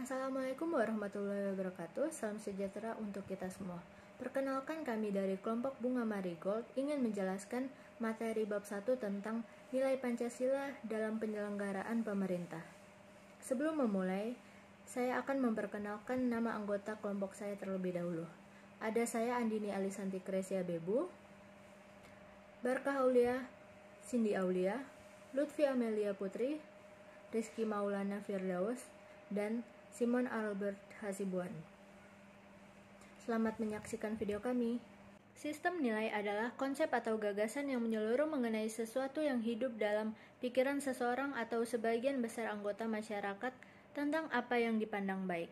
Assalamualaikum warahmatullahi wabarakatuh. Salam sejahtera untuk kita semua. Perkenalkan, kami dari kelompok Bunga Marigold ingin menjelaskan materi bab 1 tentang nilai Pancasila dalam penyelenggaraan pemerintah. Sebelum memulai, saya akan memperkenalkan nama anggota kelompok saya terlebih dahulu. Ada saya Andini Alisanti Kresia Bebu, Barkah Aulia, Cindy Aulia, Lutfi Amelia Putri, Rizky Maulana Firdaus, dan Simon Albert Hasibuan. Selamat menyaksikan video kami. Sistem nilai adalah konsep atau gagasan yang menyeluruh mengenai sesuatu yang hidup dalam pikiran seseorang atau sebagian besar anggota masyarakat tentang apa yang dipandang baik.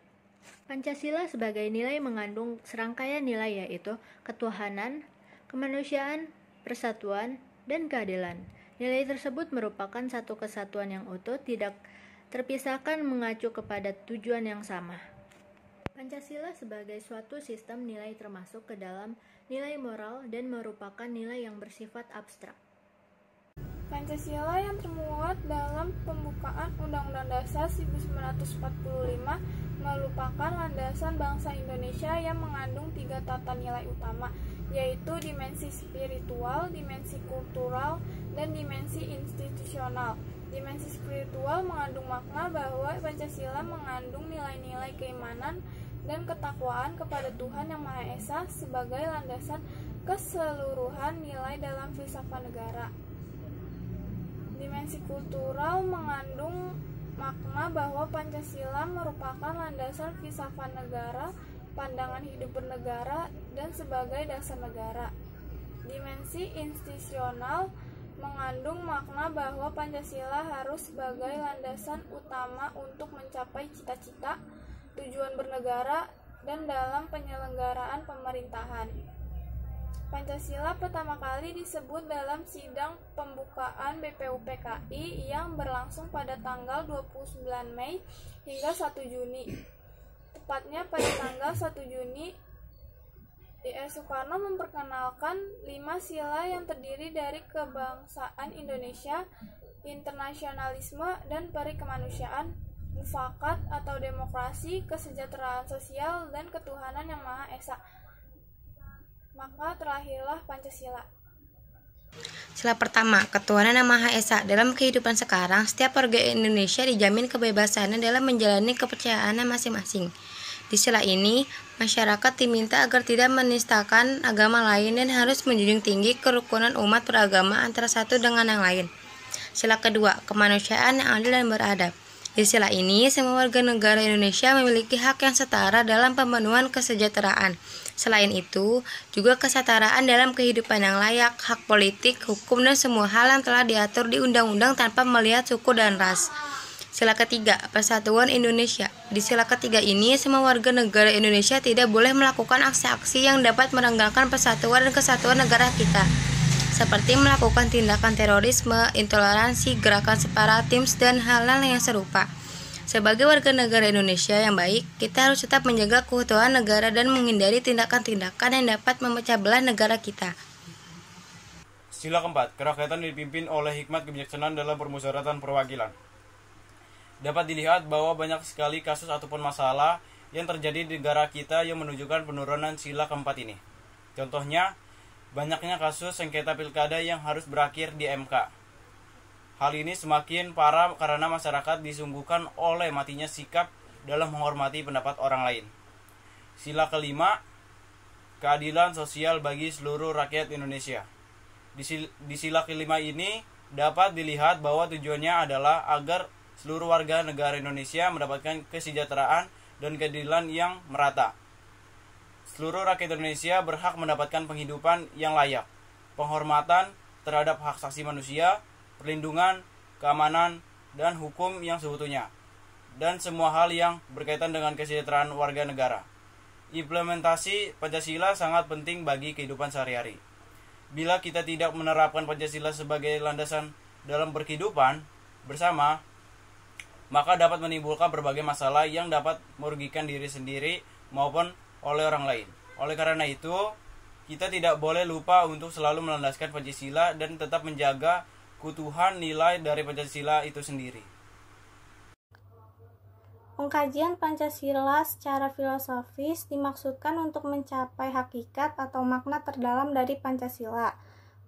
Pancasila sebagai nilai mengandung serangkaian nilai, yaitu ketuhanan, kemanusiaan, persatuan, dan keadilan. Nilai tersebut merupakan satu kesatuan yang utuh, tidak terpisahkan, mengacu kepada tujuan yang sama. Pancasila sebagai suatu sistem nilai termasuk ke dalam nilai moral dan merupakan nilai yang bersifat abstrak. Pancasila yang termuat dalam pembukaan Undang-Undang Dasar 1945 merupakan landasan bangsa Indonesia yang mengandung 3 tata nilai utama, yaitu dimensi spiritual, dimensi kultural, dan dimensi institusional. Dimensi spiritual mengandung makna bahwa Pancasila mengandung nilai-nilai keimanan dan ketakwaan kepada Tuhan Yang Maha Esa sebagai landasan keseluruhan nilai dalam filsafat negara. Dimensi kultural mengandung makna bahwa Pancasila merupakan landasan filsafat negara, pandangan hidup bernegara, dan sebagai dasar negara. Dimensi institusional mengandung makna bahwa Pancasila harus sebagai landasan utama untuk mencapai cita-cita, tujuan bernegara, dan dalam penyelenggaraan pemerintahan. Pancasila pertama kali disebut dalam sidang pembukaan BPUPKI yang berlangsung pada tanggal 29 Mei hingga 1 Juni. Tepatnya pada tanggal 1 Juni, D.R. Soekarno memperkenalkan 5 sila yang terdiri dari kebangsaan Indonesia, internasionalisme dan peri kemanusiaan, mufakat atau demokrasi, kesejahteraan sosial, dan ketuhanan Yang Maha Esa. Maka terlahirlah Pancasila. Sila pertama, ketuhanan Yang Maha Esa. Dalam kehidupan sekarang, setiap warga Indonesia dijamin kebebasannya dalam menjalani kepercayaannya masing-masing. Di sila ini, masyarakat diminta agar tidak menistakan agama lain dan harus menjunjung tinggi kerukunan umat beragama antara satu dengan yang lain. Sila kedua, kemanusiaan yang adil dan beradab. Di sila ini, semua warga negara Indonesia memiliki hak yang setara dalam pemenuhan kesejahteraan. Selain itu, juga kesetaraan dalam kehidupan yang layak, hak politik, hukum, dan semua hal yang telah diatur di undang-undang tanpa melihat suku dan ras. Sila ketiga, persatuan Indonesia. Di sila ketiga ini, semua warga negara Indonesia tidak boleh melakukan aksi-aksi yang dapat merenggangkan persatuan dan kesatuan negara kita, seperti melakukan tindakan terorisme, intoleransi, gerakan separatisme, dan hal-hal yang serupa. Sebagai warga negara Indonesia yang baik, kita harus tetap menjaga keutuhan negara dan menghindari tindakan-tindakan yang dapat memecah belah negara kita. Sila keempat, kerakyatan dipimpin oleh hikmat kebijaksanaan dalam permusyawaratan perwakilan. Dapat dilihat bahwa banyak sekali kasus ataupun masalah yang terjadi di negara kita yang menunjukkan penurunan sila keempat ini. Contohnya, banyaknya kasus sengketa pilkada yang harus berakhir di MK. Hal ini semakin parah karena masyarakat disungguhkan oleh matinya sikap dalam menghormati pendapat orang lain. Sila kelima, keadilan sosial bagi seluruh rakyat Indonesia. Di sila kelima ini dapat dilihat bahwa tujuannya adalah agar seluruh warga negara Indonesia mendapatkan kesejahteraan dan keadilan yang merata. Seluruh rakyat Indonesia berhak mendapatkan penghidupan yang layak, penghormatan terhadap hak asasi manusia, perlindungan, keamanan, dan hukum yang seutuhnya, dan semua hal yang berkaitan dengan kesejahteraan warga negara. Implementasi Pancasila sangat penting bagi kehidupan sehari-hari. Bila kita tidak menerapkan Pancasila sebagai landasan dalam berkehidupan bersama, maka dapat menimbulkan berbagai masalah yang dapat merugikan diri sendiri maupun oleh orang lain. Oleh karena itu, kita tidak boleh lupa untuk selalu melandaskan Pancasila dan tetap menjaga keutuhan nilai dari Pancasila itu sendiri. Pengkajian Pancasila secara filosofis dimaksudkan untuk mencapai hakikat atau makna terdalam dari Pancasila.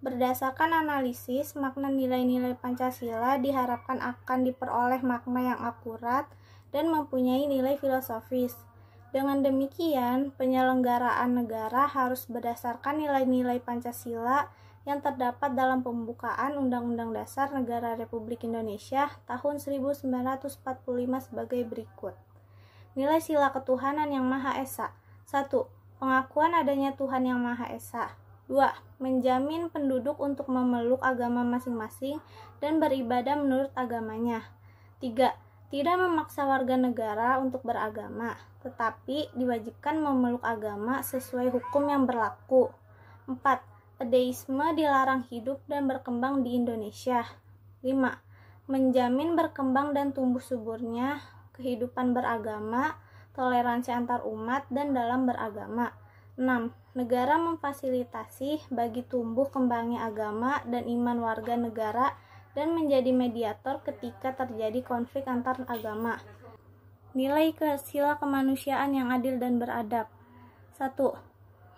Berdasarkan analisis, makna nilai-nilai Pancasila diharapkan akan diperoleh makna yang akurat dan mempunyai nilai filosofis. Dengan demikian, penyelenggaraan negara harus berdasarkan nilai-nilai Pancasila yang terdapat dalam pembukaan Undang-Undang Dasar Negara Republik Indonesia tahun 1945 sebagai berikut. Nilai sila ketuhanan yang Maha Esa. 1. Pengakuan adanya Tuhan yang Maha Esa. 2. Menjamin penduduk untuk memeluk agama masing-masing dan beribadah menurut agamanya. 3. Tidak memaksa warga negara untuk beragama, tetapi diwajibkan memeluk agama sesuai hukum yang berlaku. 4. Ateisme dilarang hidup dan berkembang di Indonesia. 5. Menjamin berkembang dan tumbuh suburnya kehidupan beragama, toleransi antar umat dan dalam beragama. 6. Negara memfasilitasi bagi tumbuh kembangnya agama dan iman warga negara dan menjadi mediator ketika terjadi konflik antar agama. Nilai sila kemanusiaan yang adil dan beradab. 1.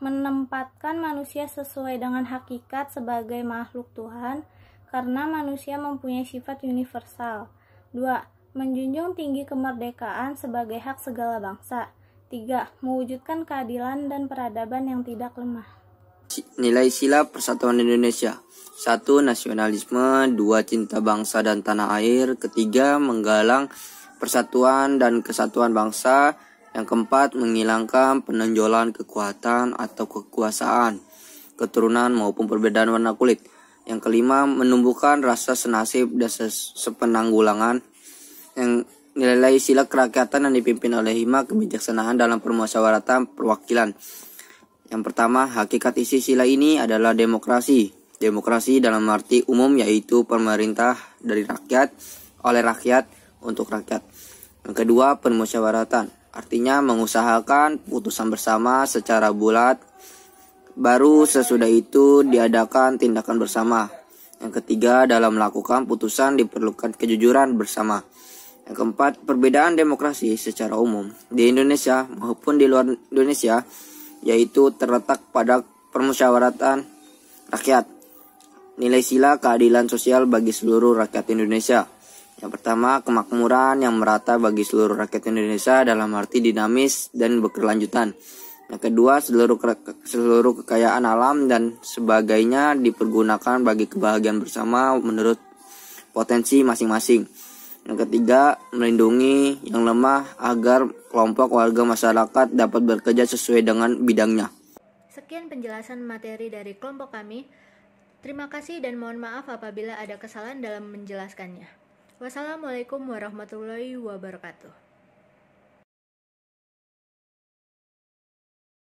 Menempatkan manusia sesuai dengan hakikat sebagai makhluk Tuhan karena manusia mempunyai sifat universal. 2. Menjunjung tinggi kemerdekaan sebagai hak segala bangsa. 3. Mewujudkan keadilan dan peradaban yang tidak lemah. Nilai sila persatuan Indonesia. 1. Nasionalisme. 2. Cinta bangsa dan tanah air. 3. Menggalang persatuan dan kesatuan bangsa. Yang keempat, menghilangkan penonjolan kekuatan atau kekuasaan, keturunan maupun perbedaan warna kulit. Yang kelima, menumbuhkan rasa senasib dan sepenanggulangan. Yang nilai sila kerakyatan yang dipimpin oleh hikmat kebijaksanaan dalam permusyawaratan perwakilan. Yang pertama, hakikat isi sila ini adalah demokrasi. Demokrasi dalam arti umum yaitu pemerintah dari rakyat, oleh rakyat, untuk rakyat. Yang kedua, permusyawaratan. Artinya mengusahakan putusan bersama secara bulat, baru sesudah itu diadakan tindakan bersama. Yang ketiga, dalam melakukan putusan diperlukan kejujuran bersama. Yang keempat, perbedaan demokrasi secara umum di Indonesia maupun di luar Indonesia, yaitu terletak pada permusyawaratan rakyat. Nilai sila keadilan sosial bagi seluruh rakyat Indonesia. Yang pertama, kemakmuran yang merata bagi seluruh rakyat Indonesia dalam arti dinamis dan berkelanjutan. Yang kedua, seluruh kekayaan alam dan sebagainya dipergunakan bagi kebahagiaan bersama menurut potensi masing-masing. Yang ketiga, melindungi yang lemah agar kelompok warga masyarakat dapat bekerja sesuai dengan bidangnya. Sekian penjelasan materi dari kelompok kami. Terima kasih dan mohon maaf apabila ada kesalahan dalam menjelaskannya. Wassalamualaikum warahmatullahi wabarakatuh.